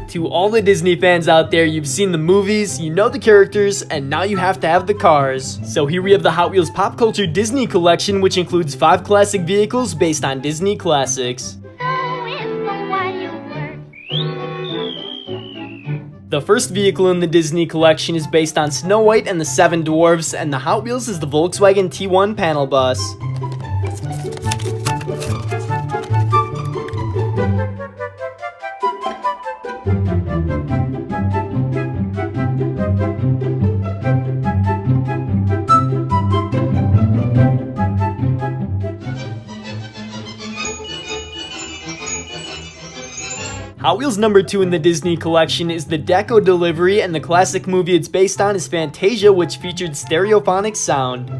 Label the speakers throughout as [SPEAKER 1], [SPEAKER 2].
[SPEAKER 1] To all the Disney fans out there, you've seen the movies, you know the characters, and now you have to have the cars. So here we have the Hot Wheels Pop Culture Disney Collection, which includes 5 classic vehicles based on Disney classics. The first vehicle in the Disney collection is based on Snow White and the 7 Dwarfs, and the Hot Wheels is the Volkswagen T1 panel bus. Hot Wheels number 2 in the Disney collection is the Deco Delivery, and the classic movie it's based on is Fantasia, which featured stereophonic sound.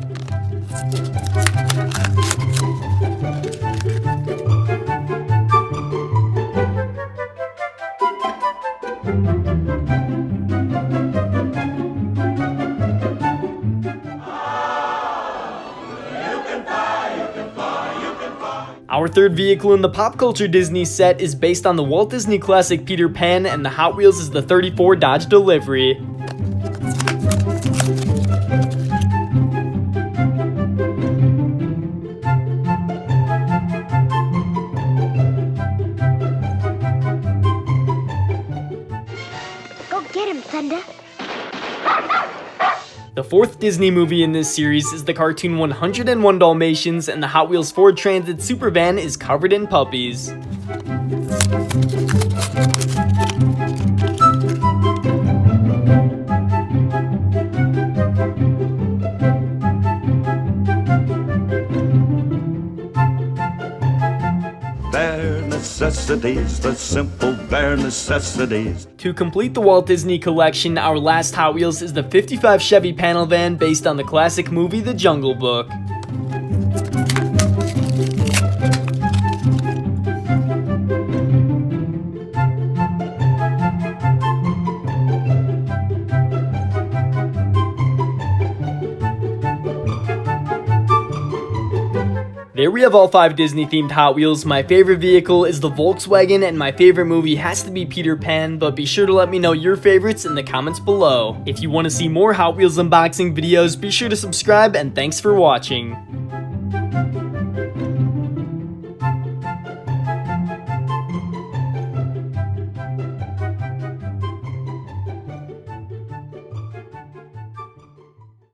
[SPEAKER 1] Our third vehicle in the Pop Culture Disney set is based on the Walt Disney classic Peter Pan, and the Hot Wheels is the 34 Dodge Delivery.
[SPEAKER 2] Go get him, Thunder.
[SPEAKER 1] The fourth Disney movie in this series is the cartoon 101 Dalmatians, and the Hot Wheels Ford Transit Supervan is covered in puppies.
[SPEAKER 3] Bare necessities, the simple bare necessities.
[SPEAKER 1] To complete the Walt Disney collection, our last Hot Wheels is the 55 Chevy panel van based on the classic movie The Jungle Book. There we have all 5 Disney-themed Hot Wheels. My favorite vehicle is the Volkswagen, and my favorite movie has to be Peter Pan, but be sure to let me know your favorites in the comments below. If you want to see more Hot Wheels unboxing videos, be sure to subscribe, and thanks for watching.